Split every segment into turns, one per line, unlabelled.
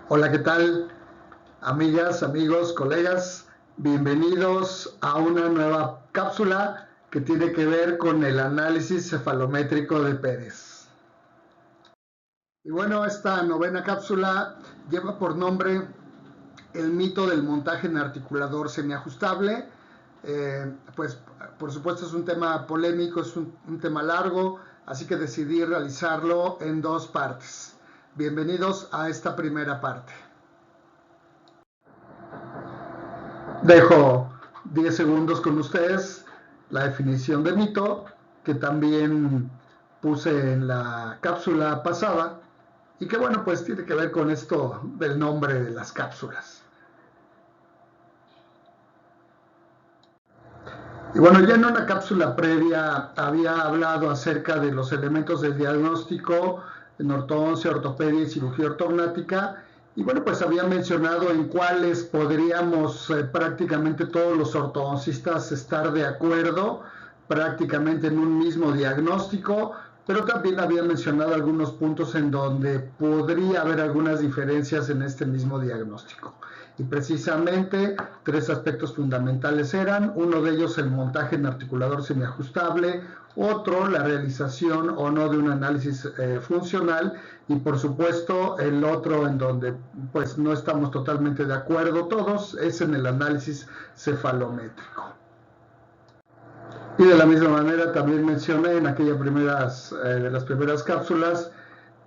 Hola, ¿qué tal? Amigas, amigos, colegas, bienvenidos a una nueva cápsula que tiene que ver con el análisis cefalométrico de Pérez. Y bueno, esta novena cápsula lleva por nombre el mito del montaje en articulador semiajustable. Pues por supuesto es un tema polémico, es un tema largo, así que decidí realizarlo en dos partes. Bienvenidos a esta primera parte. Dejo 10 segundos con ustedes la definición de mito, que también puse en la cápsula pasada, y que bueno, pues tiene que ver con esto del nombre de las cápsulas. Y bueno, ya en una cápsula previa había hablado acerca de los elementos del diagnóstico en ortodoncia, ortopedia y cirugía ortognática. Y bueno, pues había mencionado en cuáles podríamos prácticamente todos los ortodoncistas estar de acuerdo, prácticamente en un mismo diagnóstico, pero también había mencionado algunos puntos en donde podría haber algunas diferencias en este mismo diagnóstico. Y precisamente tres aspectos fundamentales eran: uno de ellos el montaje en articulador semiajustable, otro la realización o no de un análisis funcional, y por supuesto el otro en donde pues no estamos totalmente de acuerdo todos es en el análisis cefalométrico. Y de la misma manera también mencioné en aquellas de las primeras cápsulas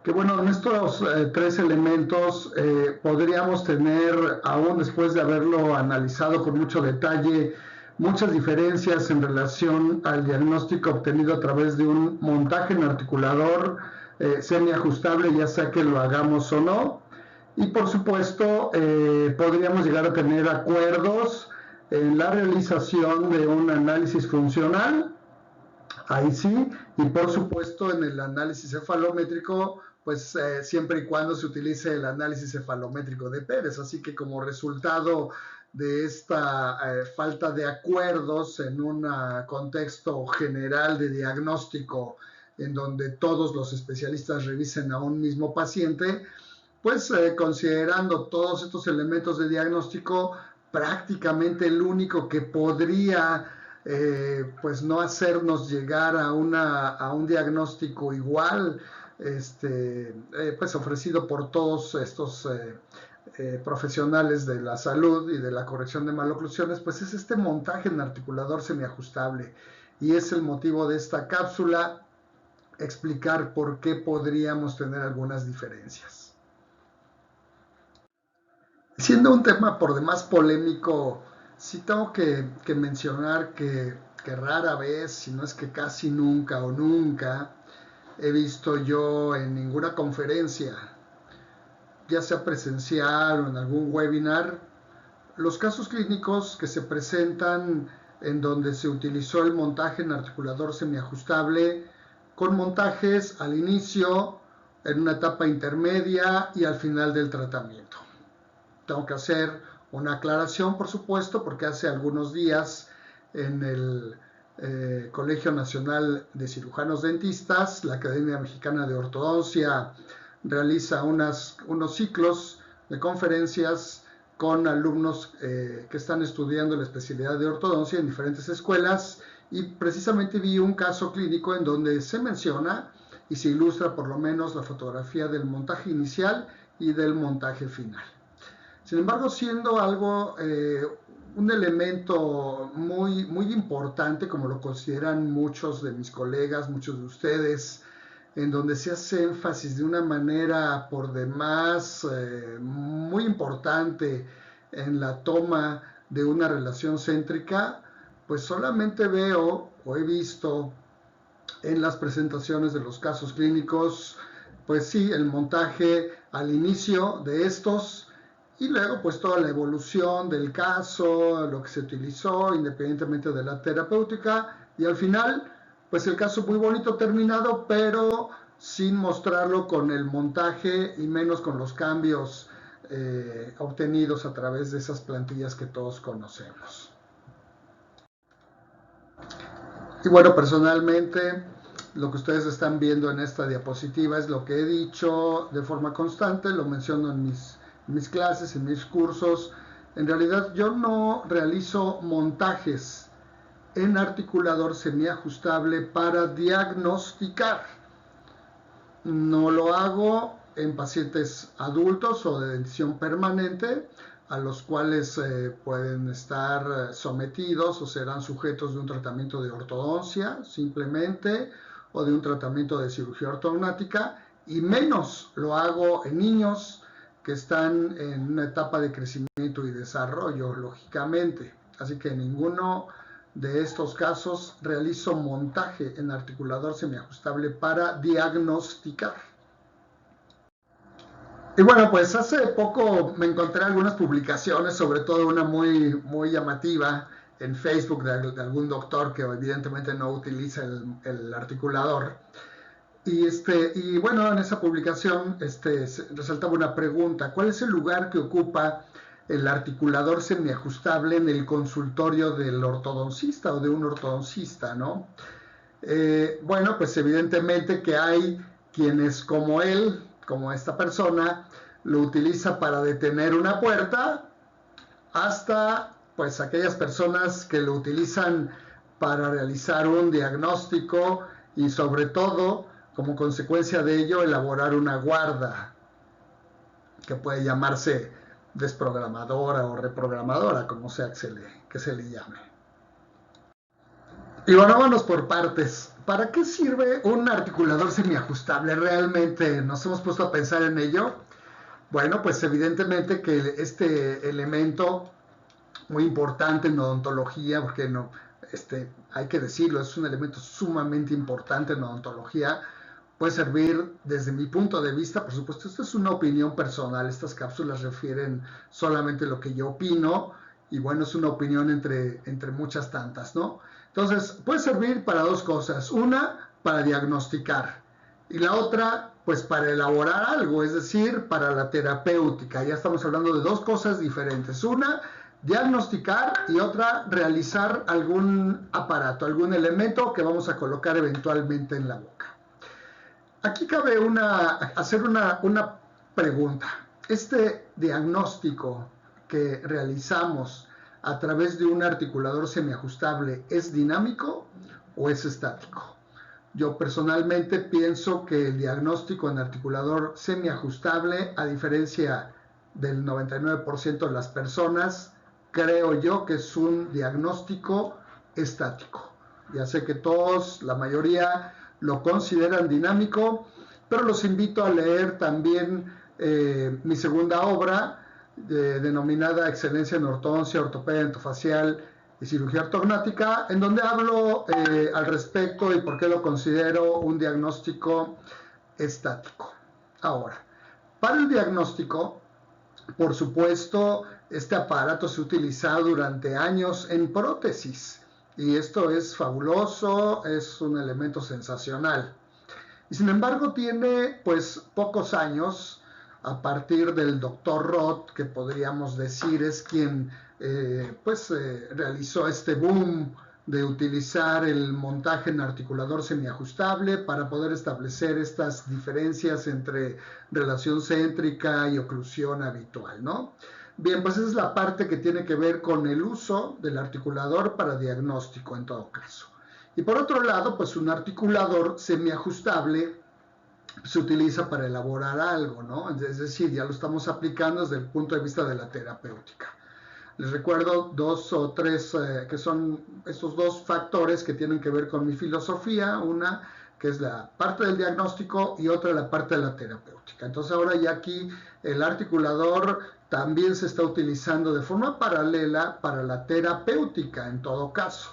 que bueno, en estos tres elementos podríamos tener, aún después de haberlo analizado con mucho detalle, muchas diferencias en relación al diagnóstico obtenido a través de un montaje en articulador semiajustable, ya sea que lo hagamos o no. Y por supuesto, podríamos llegar a tener acuerdos en la realización de un análisis funcional, ahí sí, y por supuesto en el análisis cefalométrico, pues siempre y cuando se utilice el análisis cefalométrico de Pérez. Así que como resultado de esta falta de acuerdos en un contexto general de diagnóstico en donde todos los especialistas revisen a un mismo paciente, pues considerando todos estos elementos de diagnóstico, prácticamente el único que podría pues no hacernos llegar a un diagnóstico igual, pues ofrecido por todos estos profesionales de la salud y de la corrección de maloclusiones, pues es este montaje en articulador semiajustable, y es el motivo de esta cápsula explicar por qué podríamos tener algunas diferencias. Siendo un tema por demás polémico, sí tengo que mencionar que rara vez, si no es que casi nunca o nunca, he visto yo en ninguna conferencia, ya sea presencial o en algún webinar, los casos clínicos que se presentan en donde se utilizó el montaje en articulador semiajustable, con montajes al inicio, en una etapa intermedia y al final del tratamiento. Tengo que hacer una aclaración, por supuesto, porque hace algunos días en el Colegio Nacional de Cirujanos Dentistas, la Academia Mexicana de Ortodoncia realiza unos ciclos de conferencias con alumnos que están estudiando la especialidad de ortodoncia en diferentes escuelas, y precisamente vi un caso clínico en donde se menciona y se ilustra por lo menos la fotografía del montaje inicial y del montaje final. Sin embargo, siendo algo, un elemento muy importante, como lo consideran muchos de mis colegas, muchos de ustedes, en donde se hace énfasis de una manera por demás muy importante en la toma de una relación céntrica, pues solamente veo o he visto en las presentaciones de los casos clínicos, pues sí, el montaje al inicio de estos, y luego pues toda la evolución del caso, lo que se utilizó independientemente de la terapéutica, y al final pues el caso muy bonito terminado, pero sin mostrarlo con el montaje y menos con los cambios obtenidos a través de esas plantillas que todos conocemos. Y bueno, personalmente lo que ustedes están viendo en esta diapositiva es lo que he dicho de forma constante, lo menciono en mis en mis clases, en mis cursos. En realidad yo no realizo montajes en articulador semiajustable para diagnosticar. No lo hago en pacientes adultos o de dentición permanente, a los cuales pueden estar sometidos o serán sujetos de un tratamiento de ortodoncia simplemente, o de un tratamiento de cirugía ortognática, y menos lo hago en niños que están en una etapa de crecimiento y desarrollo, lógicamente. Así que en ninguno de estos casos realizo montaje en articulador semiajustable para diagnosticar. Y bueno, pues hace poco me encontré algunas publicaciones, sobre todo una muy llamativa en Facebook de algún doctor que evidentemente no utiliza el articulador. Y bueno, en esa publicación resaltaba una pregunta: ¿cuál es el lugar que ocupa el articulador semiajustable en el consultorio del ortodoncista o de un ortodoncista, ¿no? Bueno, pues evidentemente que hay quienes como él, como esta persona, lo utiliza para detener una puerta, hasta pues aquellas personas que lo utilizan para realizar un diagnóstico y sobre todo, como consecuencia de ello, elaborar una guarda que puede llamarse desprogramadora o reprogramadora, como sea que se le llame. Y bueno, vámonos por partes. ¿Para qué sirve un articulador semiajustable? ¿Realmente nos hemos puesto a pensar en ello? Bueno, pues evidentemente que este elemento muy importante en odontología, porque no, hay que decirlo, es un elemento sumamente importante en odontología, puede servir desde mi punto de vista. Por supuesto, esto es una opinión personal, estas cápsulas refieren solamente lo que yo opino, y bueno, es una opinión entre muchas tantas, ¿no? Entonces, puede servir para dos cosas: una, para diagnosticar, y la otra, pues para elaborar algo, es decir, para la terapéutica. Ya estamos hablando de dos cosas diferentes: una, diagnosticar, y otra, realizar algún aparato, algún elemento que vamos a colocar eventualmente en la boca. Aquí cabe hacer una pregunta. ¿Este diagnóstico que realizamos a través de un articulador semiajustable es dinámico o es estático? Yo personalmente pienso que el diagnóstico en articulador semiajustable, a diferencia del 99% de las personas, creo yo que es un diagnóstico estático. Ya sé que todos, la mayoría, lo consideran dinámico, pero los invito a leer también mi segunda obra, denominada Excelencia en Ortodoncia, Ortopedia Dentofacial y Cirugía Ortognática, en donde hablo al respecto y por qué lo considero un diagnóstico estático. Ahora, para el diagnóstico, por supuesto, este aparato se ha utilizado durante años en prótesis, y esto es fabuloso, es un elemento sensacional. Y sin embargo tiene pues pocos años, a partir del doctor Roth, que podríamos decir es quien realizó este boom de utilizar el montaje en articulador semiajustable para poder establecer estas diferencias entre relación céntrica y oclusión habitual, ¿no? Bien, pues esa es la parte que tiene que ver con el uso del articulador para diagnóstico en todo caso. Y por otro lado, pues un articulador semiajustable se utiliza para elaborar algo, ¿no? Es decir, ya lo estamos aplicando desde el punto de vista de la terapéutica. Les recuerdo dos o tres que son estos dos factores que tienen que ver con mi filosofía: una que es la parte del diagnóstico y otra la parte de la terapéutica. Entonces ahora ya aquí el articulador también se está utilizando de forma paralela para la terapéutica en todo caso.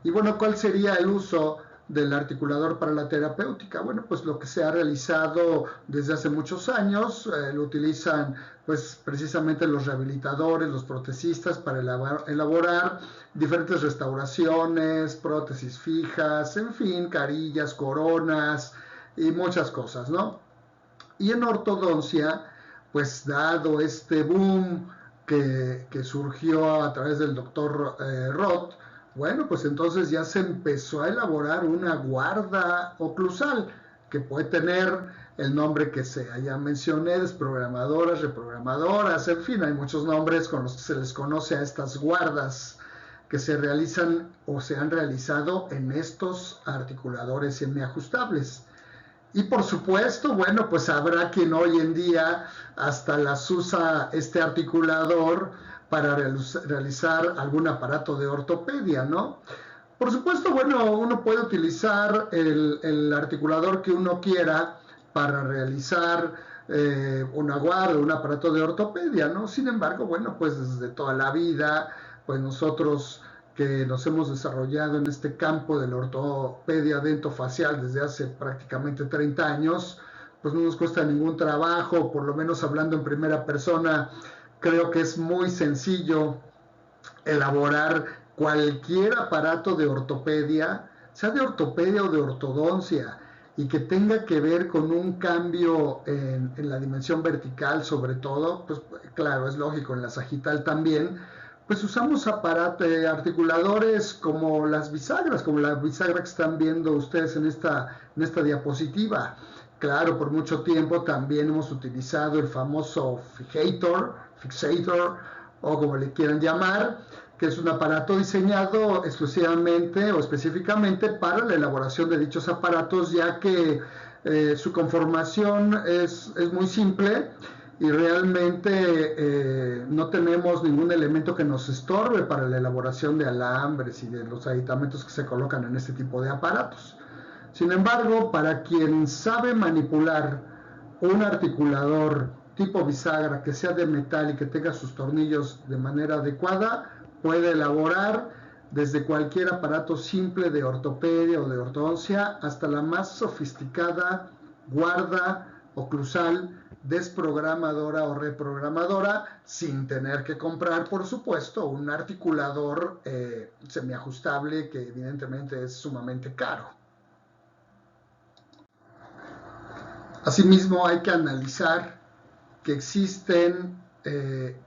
Y bueno, ¿cuál sería el uso del articulador para la terapéutica? Bueno, pues lo que se ha realizado desde hace muchos años, lo utilizan pues precisamente los rehabilitadores, los protecistas, para elaborar diferentes restauraciones, prótesis fijas, en fin, carillas, coronas y muchas cosas, ¿no? Y en ortodoncia, pues dado este boom que surgió a través del doctor Roth, bueno, pues entonces ya se empezó a elaborar una guarda oclusal que puede tener el nombre que sea. Ya mencioné, desprogramadoras, reprogramadoras, en fin, hay muchos nombres con los que se les conoce a estas guardas que se realizan o se han realizado en estos articuladores semiajustables. Y por supuesto, bueno, pues habrá quien hoy en día hasta las usa este articulador para realizar algún aparato de ortopedia, ¿no? Por supuesto, bueno, uno puede utilizar el articulador que uno quiera para realizar una guarda, un aparato de ortopedia, ¿no? Sin embargo, bueno, pues desde toda la vida, pues nosotros que nos hemos desarrollado en este campo de la ortopedia dentofacial desde hace prácticamente 30 años, pues no nos cuesta ningún trabajo, por lo menos hablando en primera persona, creo que es muy sencillo elaborar cualquier aparato de ortopedia, sea de ortopedia o de ortodoncia, y que tenga que ver con un cambio en la dimensión vertical sobre todo, pues claro, es lógico, en la sagital también, pues usamos articuladores como las bisagras, como la bisagra que están viendo ustedes en esta diapositiva. Claro, por mucho tiempo también hemos utilizado el famoso fixator, o como le quieran llamar, que es un aparato diseñado exclusivamente o específicamente para la elaboración de dichos aparatos, ya que su conformación es muy simple y realmente no tenemos ningún elemento que nos estorbe para la elaboración de alambres y de los aditamentos que se colocan en este tipo de aparatos. Sin embargo, para quien sabe manipular un articulador tipo bisagra que sea de metal y que tenga sus tornillos de manera adecuada, puede elaborar desde cualquier aparato simple de ortopedia o de ortodoncia hasta la más sofisticada guarda oclusal, desprogramadora o reprogramadora, sin tener que comprar, por supuesto, un articulador semiajustable que evidentemente es sumamente caro. Asimismo, hay que analizar que existen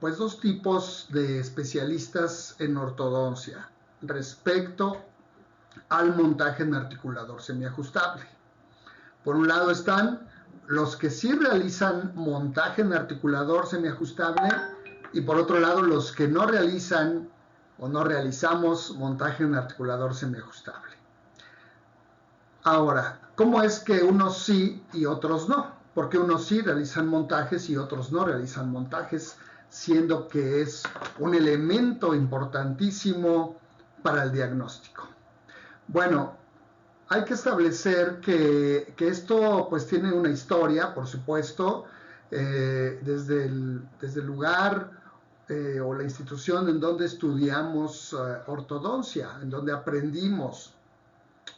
pues dos tipos de especialistas en ortodoncia respecto al montaje en articulador semiajustable. Por un lado están los que sí realizan montaje en articulador semiajustable y por otro lado los que no realizan o no realizamos montaje en articulador semiajustable. Ahora, ¿cómo es que unos sí y otros no? Porque unos sí realizan montajes y otros no realizan montajes, siendo que es un elemento importantísimo para el diagnóstico. Bueno, hay que establecer que esto pues tiene una historia, por supuesto, desde el lugar o la institución en donde estudiamos ortodoncia, en donde aprendimos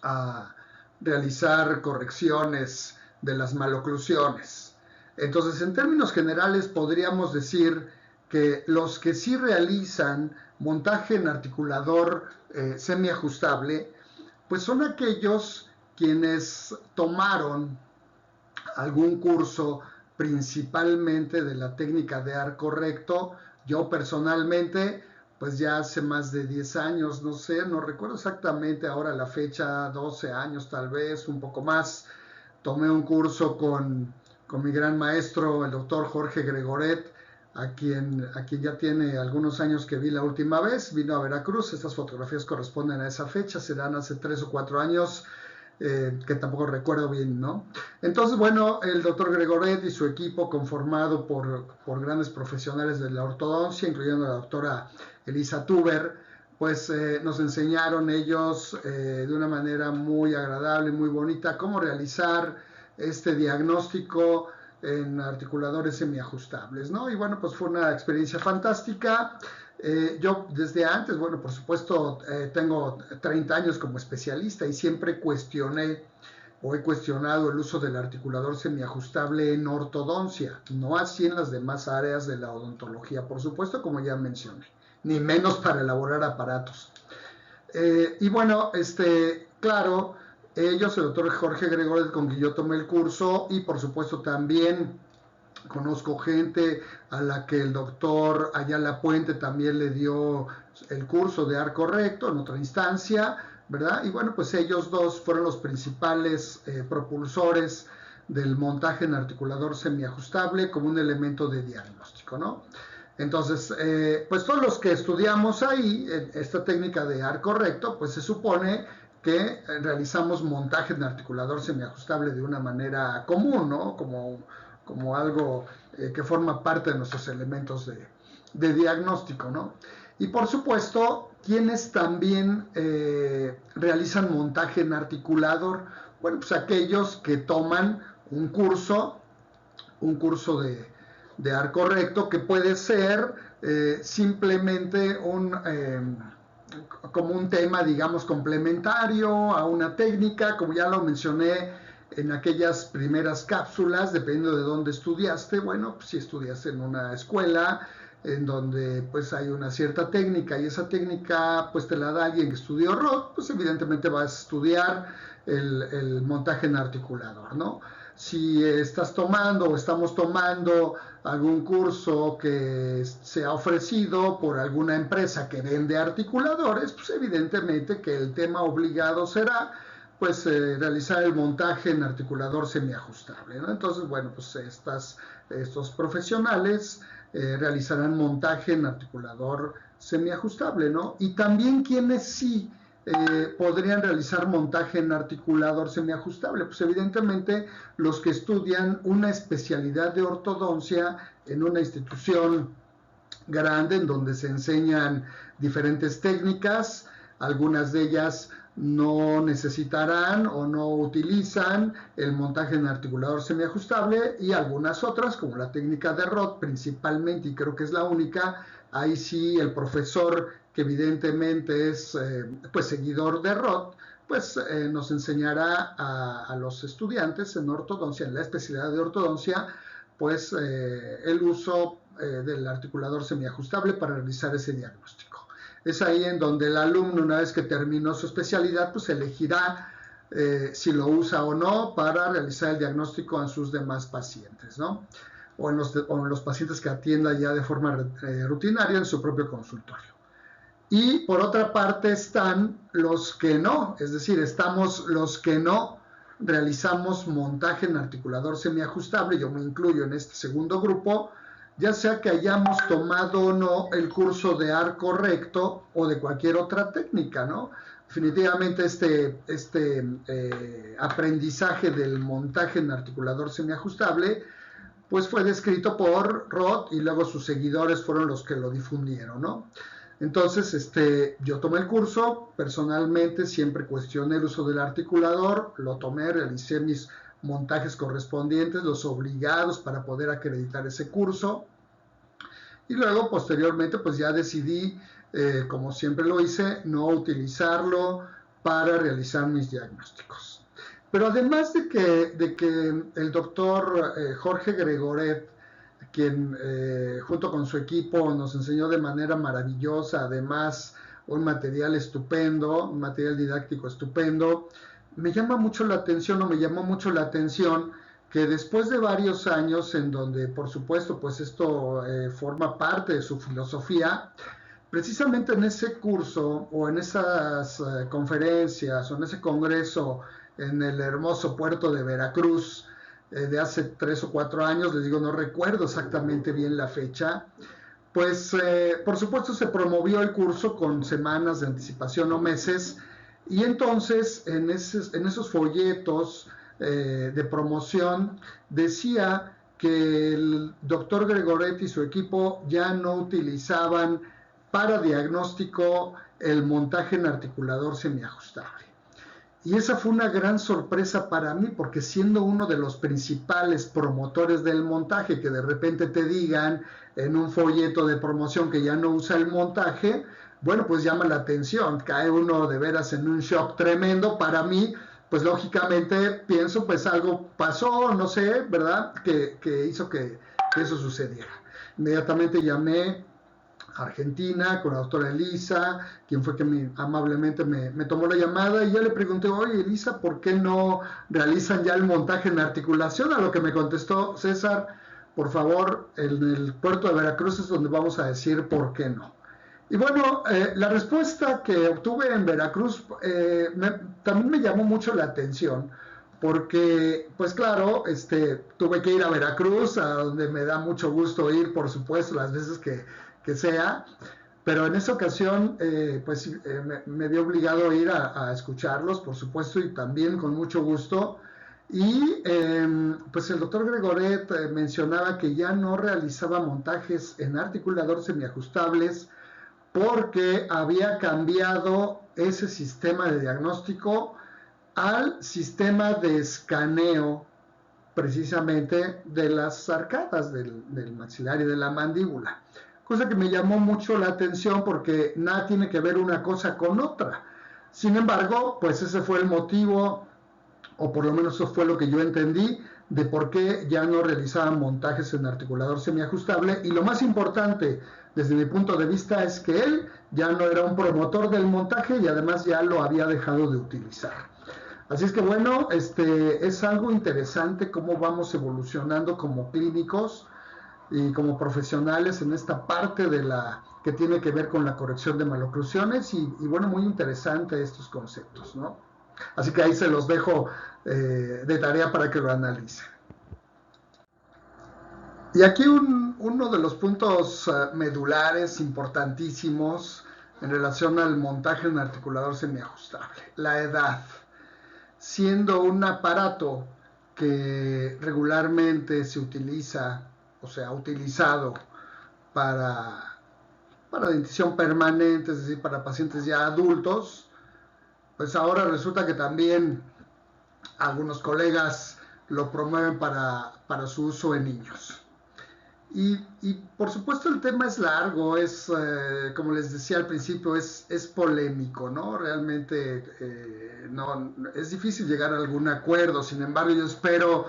a realizar correcciones de las maloclusiones. Entonces, en términos generales, podríamos decir que los que sí realizan montaje en articulador semiajustable, pues son aquellos quienes tomaron algún curso principalmente de la técnica de arco recto. Yo personalmente, pues ya hace más de 10 años, no sé, no recuerdo exactamente ahora la fecha, 12 años tal vez, un poco más, tomé un curso con mi gran maestro, el doctor Jorge Gregoret, a quien ya tiene algunos años que vi la última vez, vino a Veracruz. Estas fotografías corresponden a esa fecha, serán hace 3 o 4 años, que tampoco recuerdo bien, ¿no? Entonces, bueno, el doctor Gregoret y su equipo, conformado por grandes profesionales de la ortodoncia, incluyendo la doctora Elisa Tuber, pues nos enseñaron ellos de una manera muy agradable, muy bonita, cómo realizar este diagnóstico en articuladores semiajustables, ¿no? Y bueno, pues fue una experiencia fantástica. Yo desde antes, bueno, por supuesto, tengo 30 años como especialista y siempre cuestioné o he cuestionado el uso del articulador semiajustable en ortodoncia, no así en las demás áreas de la odontología, por supuesto, como ya mencioné, ni menos para elaborar aparatos. Y bueno, claro, ellos, el doctor Jorge Gregoret, con quien yo tomé el curso, y por supuesto también conozco gente a la que el doctor Ayala Puente también le dio el curso de arco recto en otra instancia, ¿verdad? Y bueno, pues ellos dos fueron los principales propulsores del montaje en articulador semiajustable como un elemento de diagnóstico, ¿no? Entonces, pues todos los que estudiamos ahí, esta técnica de arco recto, pues se supone que realizamos montaje en articulador semiajustable de una manera común, ¿no? Como algo que forma parte de nuestros elementos de diagnóstico, ¿no? Y por supuesto, quienes también realizan montaje en articulador, bueno, pues aquellos que toman un curso de arco recto, que puede ser simplemente como un tema, digamos, complementario a una técnica, como ya lo mencioné en aquellas primeras cápsulas, dependiendo de dónde estudiaste. Bueno, pues si estudiaste en una escuela en donde pues hay una cierta técnica y esa técnica pues te la da alguien que estudió ROT, pues evidentemente vas a estudiar el montaje en articulador, ¿no? Si estás tomando o estamos tomando algún curso que se ha ofrecido por alguna empresa que vende articuladores, pues evidentemente que el tema obligado será pues realizar el montaje en articulador semiajustable, ¿no? Entonces, bueno, pues estos profesionales realizarán montaje en articulador semiajustable, ¿no? Y también quienes sí podrían realizar montaje en articulador semiajustable, pues evidentemente los que estudian una especialidad de ortodoncia en una institución grande en donde se enseñan diferentes técnicas, algunas de ellas no necesitarán o no utilizan el montaje en articulador semiajustable, y algunas otras, como la técnica de Roth principalmente, y creo que es la única, ahí sí el profesor, que evidentemente es pues seguidor de Roth, pues nos enseñará a los estudiantes en ortodoncia, en la especialidad de ortodoncia, pues el uso del articulador semiajustable para realizar ese diagnóstico. Es ahí en donde el alumno, una vez que terminó su especialidad, pues elegirá si lo usa o no para realizar el diagnóstico en sus demás pacientes, ¿no? O en los pacientes que atienda ya de forma rutinaria en su propio consultorio. Y por otra parte están los que no, es decir, estamos los que no realizamos montaje en articulador semiajustable, yo me incluyo en este segundo grupo, ya sea que hayamos tomado o no el curso de arco recto o de cualquier otra técnica, ¿no? Definitivamente este aprendizaje del montaje en articulador semiajustable pues fue descrito por Roth y luego sus seguidores fueron los que lo difundieron, ¿no? Entonces, yo tomé el curso, personalmente siempre cuestioné el uso del articulador, lo tomé, realicé mis montajes correspondientes, los obligados para poder acreditar ese curso, y luego posteriormente pues ya decidí, como siempre lo hice, no utilizarlo para realizar mis diagnósticos. Pero además de que el doctor Jorge Gregoret, quien junto con su equipo nos enseñó de manera maravillosa, además un material estupendo, un material didáctico estupendo, me llamó mucho la atención que después de varios años en donde por supuesto pues esto forma parte de su filosofía, precisamente en ese curso o en esas conferencias o en ese congreso en el hermoso puerto de Veracruz, de hace 3 o 4 años, les digo, no recuerdo exactamente bien la fecha, pues por supuesto se promovió el curso con semanas de anticipación o meses, y entonces en esos folletos de promoción decía que el doctor Gregoret y su equipo ya no utilizaban para diagnóstico el montaje en articulador semiajustable. Y esa fue una gran sorpresa para mí, porque siendo uno de los principales promotores del montaje, que de repente te digan en un folleto de promoción que ya no usa el montaje, bueno, pues llama la atención, cae uno de veras en un shock tremendo. Para mí, pues lógicamente pienso, pues algo pasó, no sé, ¿verdad?, que hizo que eso sucediera. Inmediatamente llamé Argentina, con la doctora Elisa, quien fue que amablemente me tomó la llamada, y ya le pregunté, oye Elisa, ¿por qué no realizan ya el montaje en articulación? A lo que me contestó, César, por favor, en el puerto de Veracruz es donde vamos a decir por qué no. Y bueno, la respuesta que obtuve en Veracruz también me llamó mucho la atención, porque, pues claro, tuve que ir a Veracruz, a donde me da mucho gusto ir, por supuesto, las veces que sea, pero en esa ocasión, me vi obligado a ir a escucharlos, por supuesto, y también con mucho gusto. Y pues el doctor Gregoret mencionaba que ya no realizaba montajes en articuladores semiajustables porque había cambiado ese sistema de diagnóstico al sistema de escaneo precisamente de las arcadas del maxilar y de la mandíbula. Cosa que me llamó mucho la atención porque nada tiene que ver una cosa con otra. Sin embargo, pues ese fue el motivo, o por lo menos eso fue lo que yo entendí, de por qué ya no realizaban montajes en articulador semiajustable. Y lo más importante, desde mi punto de vista, es que él ya no era un promotor del montaje y además ya lo había dejado de utilizar. Así es que bueno, es algo interesante cómo vamos evolucionando como clínicos y como profesionales en esta parte de la que tiene que ver con la corrección de maloclusiones y bueno, muy interesante estos conceptos, ¿no? Así que ahí se los dejo de tarea para que lo analicen. Y aquí uno de los puntos medulares importantísimos en relación al montaje en articulador semiajustable, la edad. Siendo un aparato que regularmente se utiliza o se ha utilizado para dentición permanente, es decir, para pacientes ya adultos, pues ahora resulta que también algunos colegas lo promueven para su uso en niños. Y por supuesto el tema es largo, como les decía al principio, es polémico, ¿no? Realmente no, es difícil llegar a algún acuerdo. Sin embargo, yo espero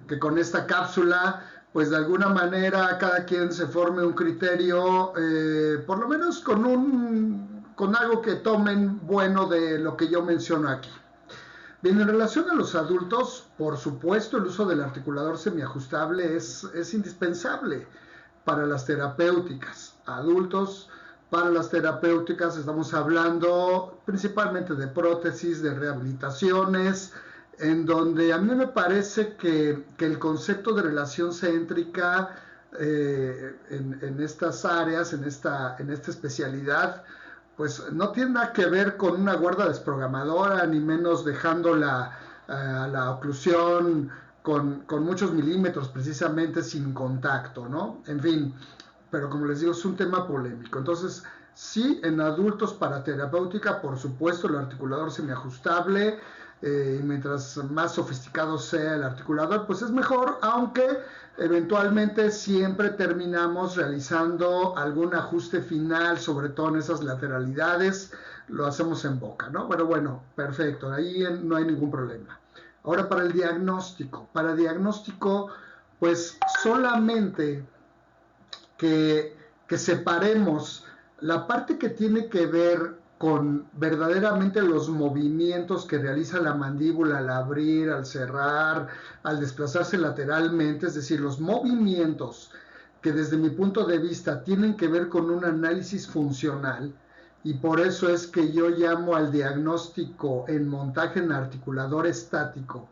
que con esta cápsula, pues de alguna manera cada quien se forme un criterio, por lo menos con algo que tomen bueno de lo que yo menciono aquí. Bien, en relación a los adultos, por supuesto el uso del articulador semiajustable es indispensable para las terapéuticas. Adultos, para las terapéuticas estamos hablando principalmente de prótesis, de rehabilitaciones, en donde a mí me parece que el concepto de relación céntrica en estas áreas, en esta especialidad, pues no tiene nada que ver con una guarda desprogramadora, ni menos dejando la oclusión con muchos milímetros precisamente sin contacto, ¿no? En fin, pero como les digo, es un tema polémico. Entonces, sí, en adultos para terapéutica, por supuesto, el articulador semiajustable, y mientras más sofisticado sea el articulador, pues es mejor, aunque eventualmente siempre terminamos realizando algún ajuste final, sobre todo en esas lateralidades, lo hacemos en boca, ¿no? Pero bueno, perfecto, ahí no hay ningún problema. Ahora para el diagnóstico, pues solamente que separemos la parte que tiene que ver con verdaderamente los movimientos que realiza la mandíbula al abrir, al cerrar, al desplazarse lateralmente, es decir, los movimientos que desde mi punto de vista tienen que ver con un análisis funcional, y por eso es que yo llamo al diagnóstico en montaje en articulador estático,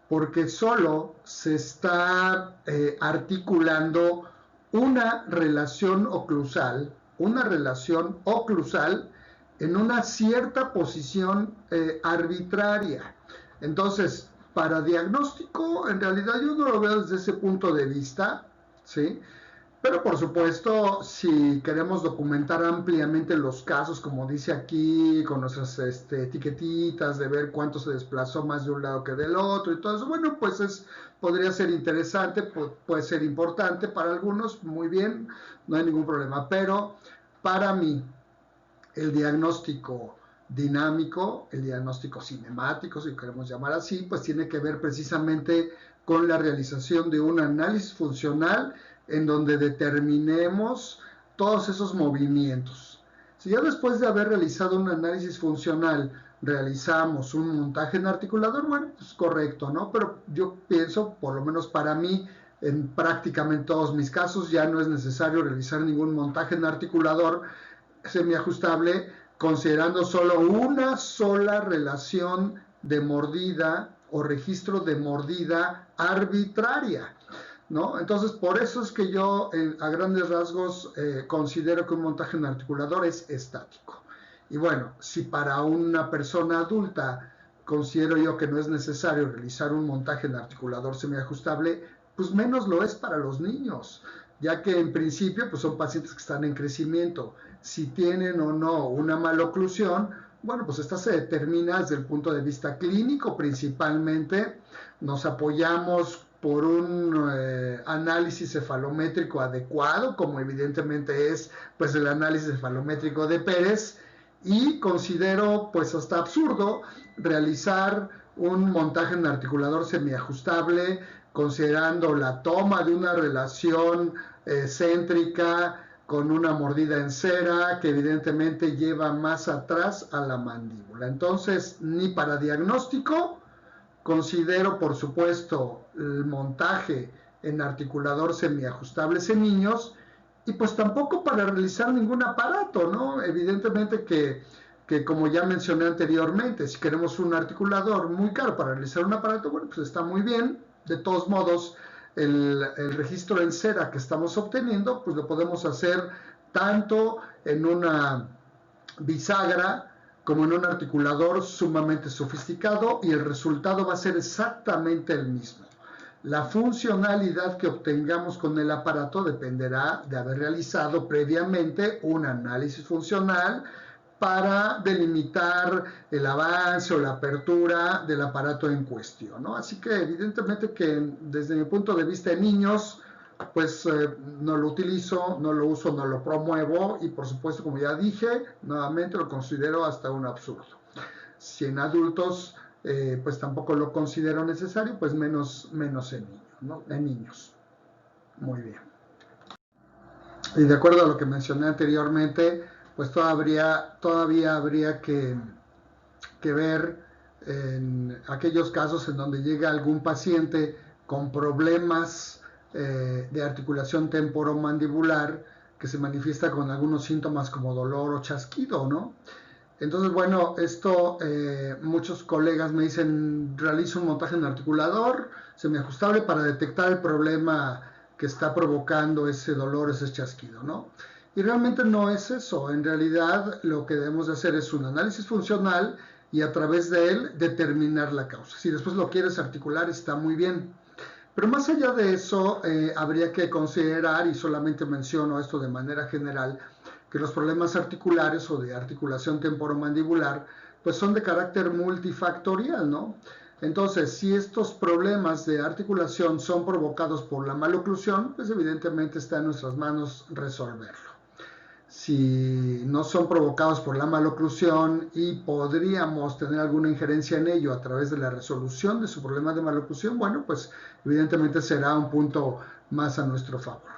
porque solo se está articulando una relación oclusal en una cierta posición arbitraria. Entonces, para diagnóstico, en realidad yo no lo veo desde ese punto de vista, ¿sí? Pero por supuesto, si queremos documentar ampliamente los casos, como dice aquí, con nuestras etiquetitas de ver cuánto se desplazó más de un lado que del otro y todo eso, bueno, pues podría ser interesante, puede ser importante para algunos, muy bien, no hay ningún problema. Pero para mí, el diagnóstico dinámico, el diagnóstico cinemático, si queremos llamar así, pues tiene que ver precisamente con la realización de un análisis funcional en donde determinemos todos esos movimientos. Si ya después de haber realizado un análisis funcional realizamos un montaje en articulador, bueno, pues correcto, ¿no? Pero yo pienso, por lo menos para mí, en prácticamente todos mis casos ya no es necesario realizar ningún montaje en articulador semiajustable, considerando solo una sola relación de mordida o registro de mordida arbitraria, ¿no? Entonces, por eso es que yo, a grandes rasgos, considero que un montaje en articulador es estático. Y bueno, si para una persona adulta considero yo que no es necesario realizar un montaje en articulador semiajustable, pues menos lo es para los niños, ya que en principio pues son pacientes que están en crecimiento. Si tienen o no una maloclusión, bueno, pues esta se determina desde el punto de vista clínico principalmente. Nos apoyamos por un análisis cefalométrico adecuado, como evidentemente es pues el análisis cefalométrico de Pérez, y considero pues hasta absurdo realizar un montaje en articulador semiajustable considerando la toma de una relación céntrica con una mordida en cera que evidentemente lleva más atrás a la mandíbula. Entonces, ni para diagnóstico considero, por supuesto, el montaje en articulador semiajustables en niños, y pues tampoco para realizar ningún aparato, ¿no? Evidentemente que como ya mencioné anteriormente, si queremos un articulador muy caro para realizar un aparato, bueno, pues está muy bien. De todos modos, el registro en cera que estamos obteniendo, pues lo podemos hacer tanto en una bisagra como en un articulador sumamente sofisticado, y el resultado va a ser exactamente el mismo. La funcionalidad que obtengamos con el aparato dependerá de haber realizado previamente un análisis funcional para delimitar el avance o la apertura del aparato en cuestión, ¿no? Así que evidentemente que desde mi punto de vista en niños, pues no lo utilizo, no lo uso, no lo promuevo, y por supuesto, como ya dije, nuevamente lo considero hasta un absurdo. Si en adultos pues tampoco lo considero necesario, pues menos en niños, ¿no? En niños. Muy bien. Y de acuerdo a lo que mencioné anteriormente, pues todavía habría que ver en aquellos casos en donde llega algún paciente con problemas de articulación temporomandibular que se manifiesta con algunos síntomas como dolor o chasquido, ¿no? Entonces, bueno, esto muchos colegas me dicen, realizo un montaje en articulador semiajustable para detectar el problema que está provocando ese dolor, ese chasquido, ¿no? Y realmente no es eso. En realidad lo que debemos de hacer es un análisis funcional y a través de él determinar la causa. Si después lo quieres articular, está muy bien. Pero más allá de eso, habría que considerar, y solamente menciono esto de manera general, que los problemas articulares o de articulación temporomandibular pues son de carácter multifactorial, ¿no? Entonces, si estos problemas de articulación son provocados por la maloclusión, pues evidentemente está en nuestras manos resolverlo. Si no son provocados por la maloclusión y podríamos tener alguna injerencia en ello a través de la resolución de su problema de maloclusión, bueno, pues evidentemente será un punto más a nuestro favor.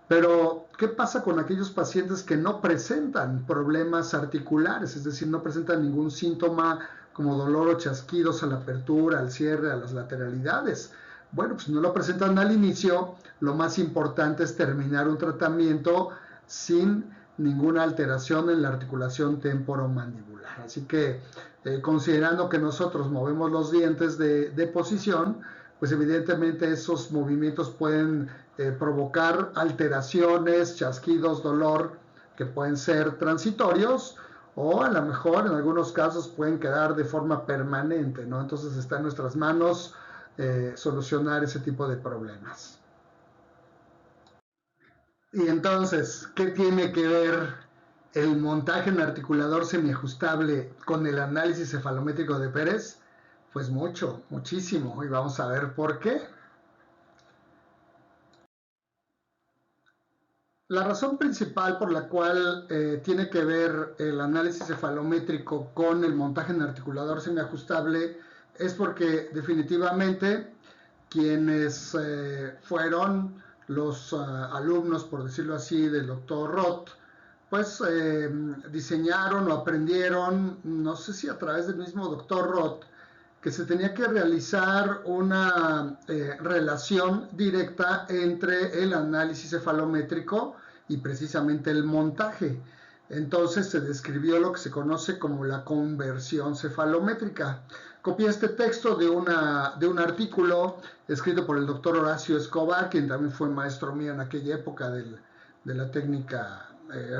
Pero, ¿qué pasa con aquellos pacientes que no presentan problemas articulares? Es decir, no presentan ningún síntoma como dolor o chasquidos a la apertura, al cierre, a las lateralidades. Bueno, pues no lo presentan al inicio. Lo más importante es terminar un tratamiento sin ninguna alteración en la articulación temporomandibular. Así que, considerando que nosotros movemos los dientes de posición, pues evidentemente esos movimientos pueden provocar alteraciones, chasquidos, dolor, que pueden ser transitorios, o a lo mejor en algunos casos pueden quedar de forma permanente, ¿no? Entonces está en nuestras manos solucionar ese tipo de problemas. Y entonces, ¿qué tiene que ver el montaje en articulador semiajustable con el análisis cefalométrico de Pérez? Pues mucho, muchísimo, y vamos a ver por qué. La razón principal por la cual tiene que ver el análisis cefalométrico con el montaje en articulador semiajustable es porque definitivamente quienes fueron los alumnos, por decirlo así, del doctor Roth, pues diseñaron o aprendieron, no sé si a través del mismo doctor Roth, que se tenía que realizar una relación directa entre el análisis cefalométrico y precisamente el montaje. Entonces se describió lo que se conoce como la conversión cefalométrica. Copié este texto de un artículo escrito por el doctor Horacio Escobar, quien también fue maestro mío en aquella época de la técnica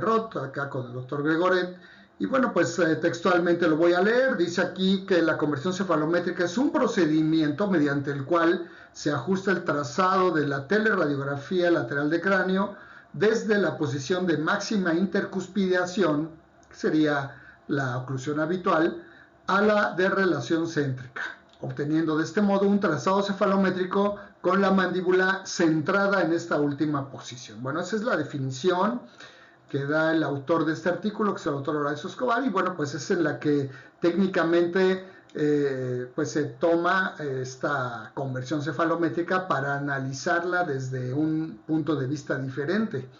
ROT, acá con el doctor Gregoret. Y bueno, pues textualmente lo voy a leer. Dice aquí que la conversión cefalométrica es un procedimiento mediante el cual se ajusta el trazado de la teleradiografía lateral de cráneo desde la posición de máxima intercuspidación, que sería la oclusión habitual, a la de relación céntrica, obteniendo de este modo un trazado cefalométrico con la mandíbula centrada en esta última posición. Bueno, esa es la definición que da el autor de este artículo, que es el autor Horacio Escobar, y bueno, pues es en la que técnicamente pues se toma esta conversión cefalométrica para analizarla desde un punto de vista diferente.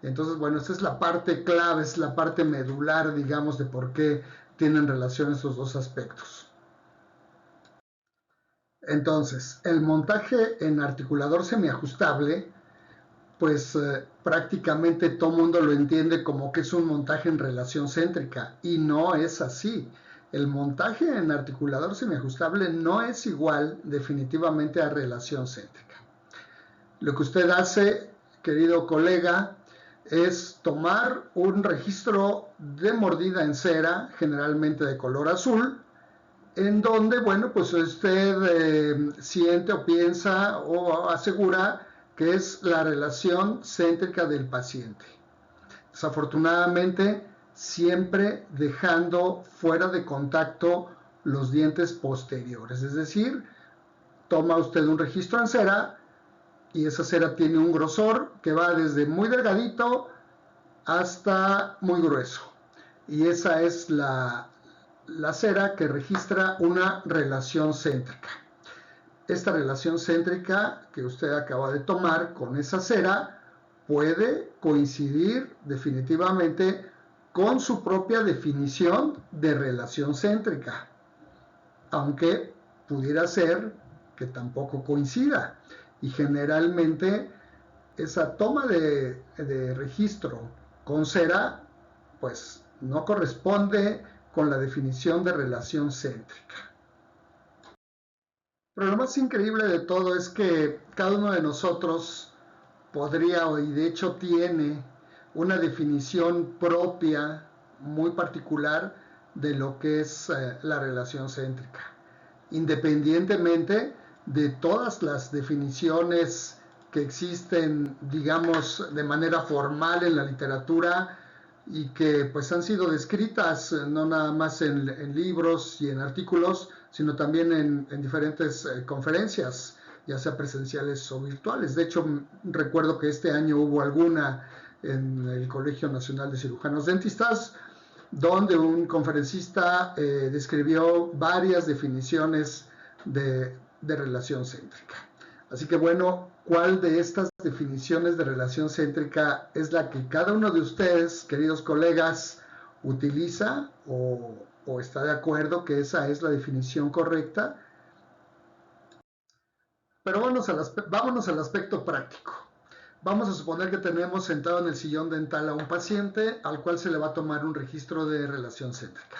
Entonces, bueno, esta es la parte clave, es la parte medular, digamos, de por qué tienen relación esos dos aspectos. Entonces, el montaje en articulador semiajustable, pues prácticamente todo mundo lo entiende como que es un montaje en relación céntrica, y no es así. El montaje en articulador semiajustable no es igual definitivamente a relación céntrica. Lo que usted hace, querido colega, es tomar un registro de mordida en cera, generalmente de color azul, en donde, bueno, pues usted siente o piensa o asegura que es la relación céntrica del paciente. Desafortunadamente, siempre dejando fuera de contacto los dientes posteriores, es decir, toma usted un registro en cera, y esa cera tiene un grosor que va desde muy delgadito hasta muy grueso. Y esa es la cera que registra una relación céntrica. Esta relación céntrica que usted acaba de tomar con esa cera puede coincidir definitivamente con su propia definición de relación céntrica, aunque pudiera ser que tampoco coincida. Y generalmente esa toma de registro con cera pues no corresponde con la definición de relación céntrica. Pero lo más increíble de todo es que cada uno de nosotros podría, y de hecho tiene, una definición propia muy particular de lo que es la relación céntrica, independientemente de todas las definiciones que existen, digamos, de manera formal en la literatura y que pues han sido descritas no nada más en libros y en artículos, sino también en diferentes conferencias, ya sea presenciales o virtuales. De hecho, recuerdo que este año hubo alguna en el Colegio Nacional de Cirujanos Dentistas, donde un conferencista describió varias definiciones de relación céntrica. Así que bueno, ¿cuál de estas definiciones de relación céntrica es la que cada uno de ustedes, queridos colegas, utiliza o está de acuerdo que esa es la definición correcta? Pero vámonos al aspecto práctico. Vamos a suponer que tenemos sentado en el sillón dental a un paciente al cual se le va a tomar un registro de relación céntrica.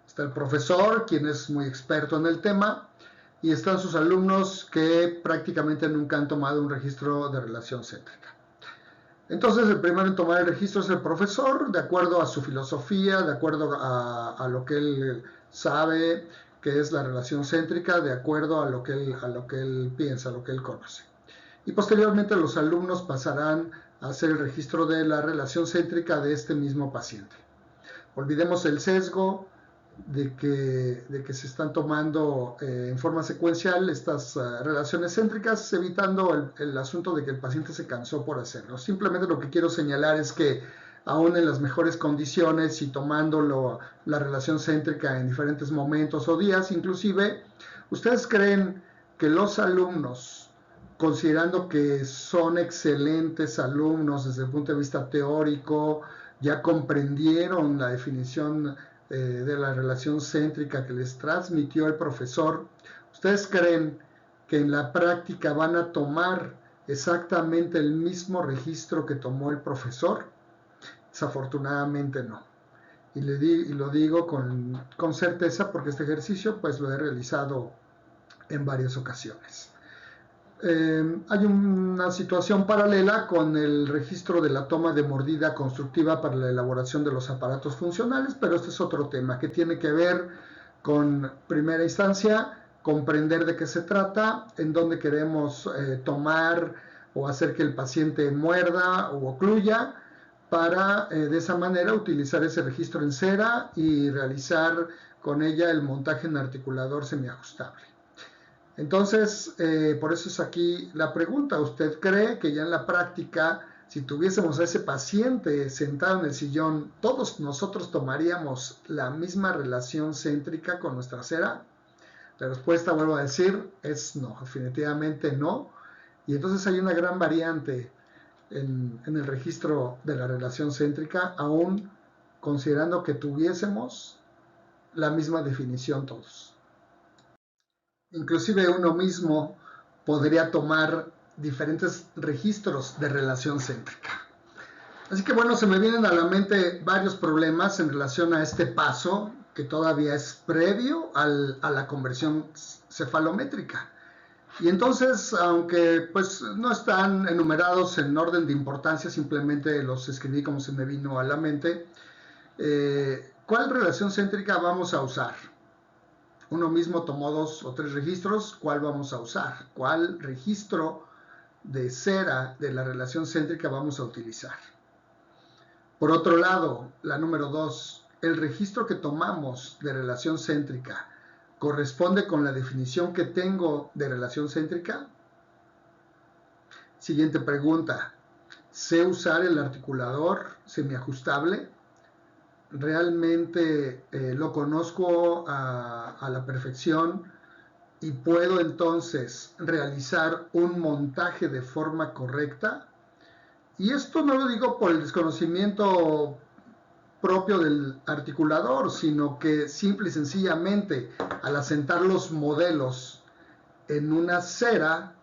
Está el profesor, quien es muy experto en el tema, y están sus alumnos que prácticamente nunca han tomado un registro de relación céntrica. Entonces, el primero en tomar el registro es el profesor, de acuerdo a su filosofía, de acuerdo a lo que él sabe que es la relación céntrica, de acuerdo a lo que él piensa, a lo que él conoce. Y posteriormente los alumnos pasarán a hacer el registro de la relación céntrica de este mismo paciente. Olvidemos el sesgo de que se están tomando en forma secuencial estas relaciones céntricas, evitando el asunto de que el paciente se cansó por hacerlo. Simplemente lo que quiero señalar es que aún en las mejores condiciones y tomando la relación céntrica en diferentes momentos o días, inclusive, ¿ustedes creen que los alumnos, considerando que son excelentes alumnos desde el punto de vista teórico, ya comprendieron la definición de la relación céntrica que les transmitió el profesor, ¿ustedes creen que en la práctica van a tomar exactamente el mismo registro que tomó el profesor? Desafortunadamente no. y lo digo con certeza porque este ejercicio pues lo he realizado en varias ocasiones. Hay una situación paralela con el registro de la toma de mordida constructiva para la elaboración de los aparatos funcionales, pero este es otro tema que tiene que ver con, primera instancia, comprender de qué se trata, en dónde queremos tomar o hacer que el paciente muerda o ocluya, para de esa manera utilizar ese registro en cera y realizar con ella el montaje en articulador semiajustable. Entonces, por eso es aquí la pregunta. ¿Usted cree que ya en la práctica, si tuviésemos a ese paciente sentado en el sillón, todos nosotros tomaríamos la misma relación céntrica con nuestra cera? La respuesta, vuelvo a decir, es no, definitivamente no. Y entonces hay una gran variante en el registro de la relación céntrica, aún considerando que tuviésemos la misma definición todos. Inclusive uno mismo podría tomar diferentes registros de relación céntrica. Así que bueno, se me vienen a la mente varios problemas en relación a este paso que todavía es previo a la conversión cefalométrica. Y entonces, aunque pues no están enumerados en orden de importancia, simplemente los escribí como se me vino a la mente, ¿cuál relación céntrica vamos a usar? Uno mismo tomó 2 o 3 registros, ¿cuál vamos a usar? ¿Cuál registro de cera de la relación céntrica vamos a utilizar? Por otro lado, la número 2, ¿el registro que tomamos de relación céntrica corresponde con la definición que tengo de relación céntrica? Siguiente pregunta, ¿sé usar el articulador semiajustable? ¿Realmente lo conozco a la perfección y puedo entonces realizar un montaje de forma correcta? Y esto no lo digo por el desconocimiento propio del articulador, sino que simple y sencillamente al asentar los modelos en una cera,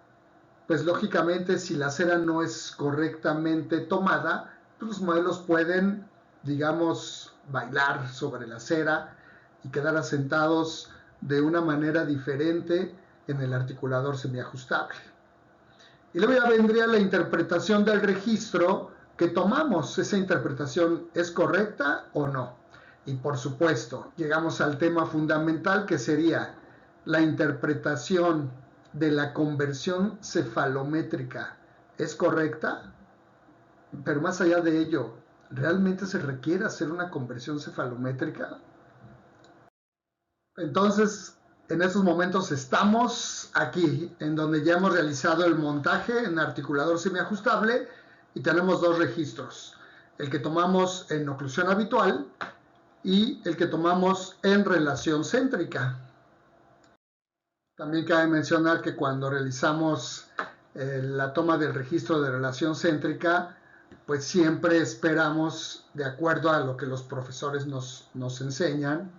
pues lógicamente si la cera no es correctamente tomada, pues los modelos pueden, digamos, bailar sobre la cera y quedar asentados de una manera diferente en el articulador semiajustable. Y luego ya vendría la interpretación del registro que tomamos. ¿Esa interpretación es correcta o no? Y por supuesto, llegamos al tema fundamental que sería la interpretación de la conversión cefalométrica. ¿Es correcta? Pero más allá de ello, ¿realmente se requiere hacer una conversión cefalométrica? Entonces, en estos momentos estamos aquí, en donde ya hemos realizado el montaje en articulador semiajustable y tenemos 2 registros. El que tomamos en oclusión habitual y el que tomamos en relación céntrica. También cabe mencionar que cuando realizamos la toma del registro de relación céntrica, pues siempre esperamos, de acuerdo a lo que los profesores nos enseñan,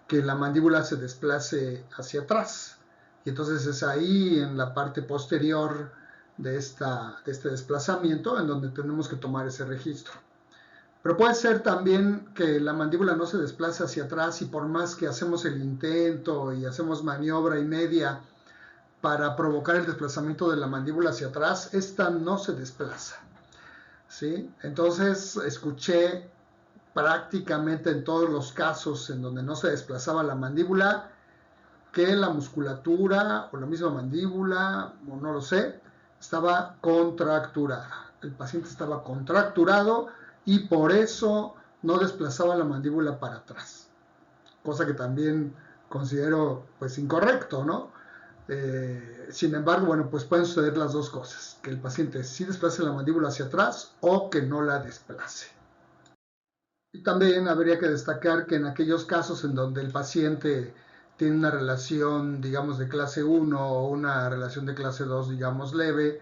que la mandíbula se desplace hacia atrás. Y entonces es ahí, en la parte posterior de este desplazamiento, en donde tenemos que tomar ese registro. Pero puede ser también que la mandíbula no se desplace hacia atrás y por más que hacemos el intento y hacemos maniobra y media para provocar el desplazamiento de la mandíbula hacia atrás, esta no se desplaza, ¿sí? Entonces escuché prácticamente en todos los casos en donde no se desplazaba la mandíbula que la musculatura o la misma mandíbula, o no lo sé, estaba contracturada. El paciente estaba contracturado y por eso no desplazaba la mandíbula para atrás, cosa que también considero pues incorrecto, ¿no? Sin embargo, bueno, pues pueden suceder las dos cosas, que el paciente sí desplace la mandíbula hacia atrás o que no la desplace. Y también habría que destacar que en aquellos casos en donde el paciente tiene una relación, digamos, de clase 1 o una relación de clase 2, digamos, leve,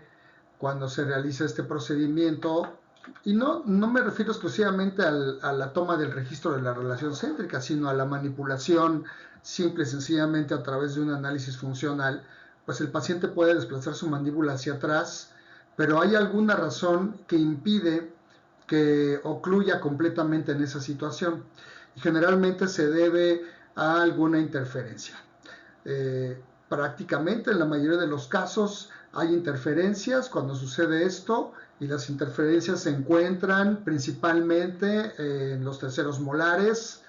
cuando se realiza este procedimiento, y no me refiero exclusivamente a la toma del registro de la relación céntrica, sino a la manipulación simple y sencillamente a través de un análisis funcional, pues el paciente puede desplazar su mandíbula hacia atrás, pero hay alguna razón que impide que ocluya completamente en esa situación. Y generalmente se debe a alguna interferencia. Prácticamente en la mayoría de los casos hay interferencias cuando sucede esto, y las interferencias se encuentran principalmente en los terceros molares,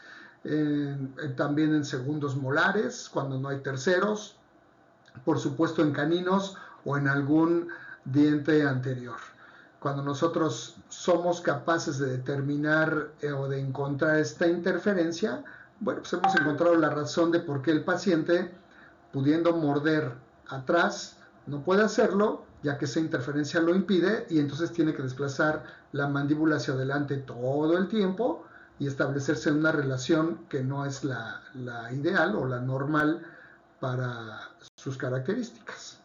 también en segundos molares cuando no hay terceros, por supuesto en caninos o en algún diente anterior. Cuando nosotros somos capaces de determinar o de encontrar esta interferencia, bueno, pues hemos encontrado la razón de por qué el paciente, pudiendo morder atrás, no puede hacerlo, ya que esa interferencia lo impide, y entonces tiene que desplazar la mandíbula hacia adelante todo el tiempo y establecerse en una relación que no es la ideal o la normal para sus características.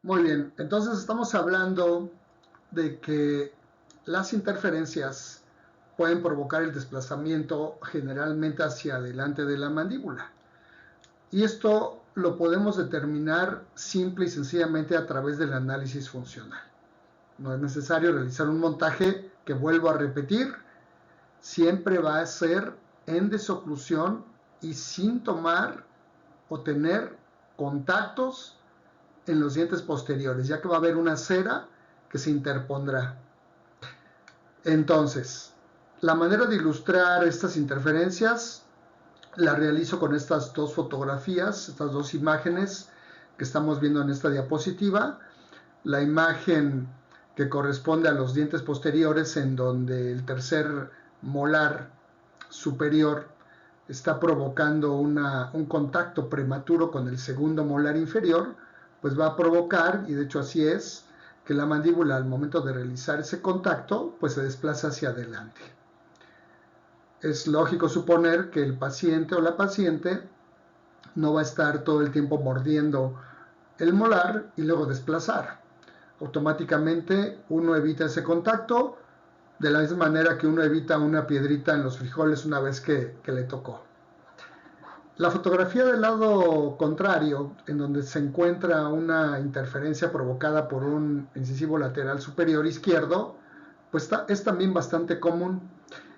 Muy bien, entonces estamos hablando de que las interferencias pueden provocar el desplazamiento generalmente hacia adelante de la mandíbula. Y esto lo podemos determinar simple y sencillamente a través del análisis funcional. No es necesario realizar un montaje que, vuelvo a repetir, siempre va a ser en desoclusión y sin tomar o tener contactos en los dientes posteriores, ya que va a haber una cera que se interpondrá. Entonces, la manera de ilustrar estas interferencias la realizo con estas dos fotografías, estas dos imágenes que estamos viendo en esta diapositiva. La imagen que corresponde a los dientes posteriores, en donde el tercer molar superior está provocando un contacto prematuro con el segundo molar inferior, pues va a provocar, y de hecho así es, que la mandíbula al momento de realizar ese contacto pues se desplaza hacia adelante. Es lógico suponer que el paciente o la paciente no va a estar todo el tiempo mordiendo el molar y luego desplazar. Automáticamente uno evita ese contacto, de la misma manera que uno evita una piedrita en los frijoles una vez que le tocó. La fotografía del lado contrario, en donde se encuentra una interferencia provocada por un incisivo lateral superior izquierdo, pues es también bastante común,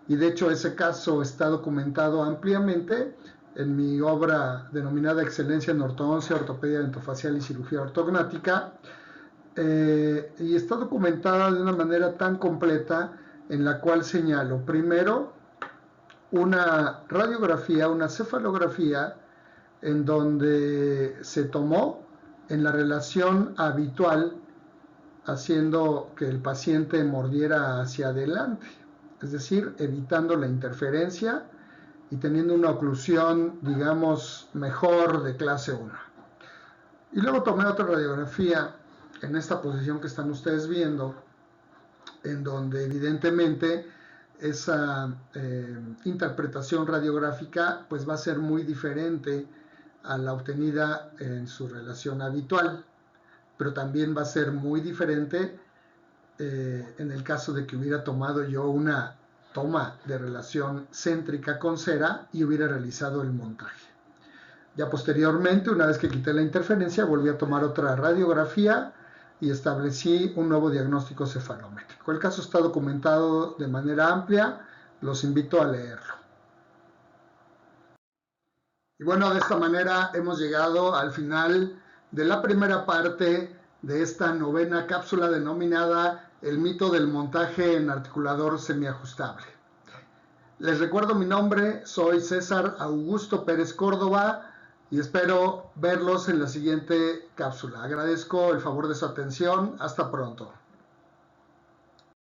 y de hecho ese caso está documentado ampliamente en mi obra denominada Excelencia en Ortodoncia, Ortopedia Dentofacial y Cirugía Ortognática, y está documentada de una manera tan completa, en la cual señalo primero una radiografía, una cefalografía, en donde se tomó en la relación habitual, haciendo que el paciente mordiera hacia adelante, es decir, evitando la interferencia y teniendo una oclusión, digamos, mejor de clase 1. Y luego tomé otra radiografía en esta posición que están ustedes viendo, en donde evidentemente esa interpretación radiográfica pues va a ser muy diferente a la obtenida en su relación habitual, pero también va a ser muy diferente en el caso de que hubiera tomado yo una toma de relación céntrica con cera y hubiera realizado el montaje. Ya posteriormente, una vez que quité la interferencia, volví a tomar otra radiografía y establecí un nuevo diagnóstico cefalométrico. El caso está documentado de manera amplia, los invito a leerlo. Y bueno, de esta manera hemos llegado al final de la primera parte de esta novena cápsula denominada El mito del montaje en articulador semiajustable. Les recuerdo mi nombre, soy César Augusto Pérez Córdoba, y espero verlos en la siguiente cápsula. Agradezco el favor de su atención. Hasta pronto.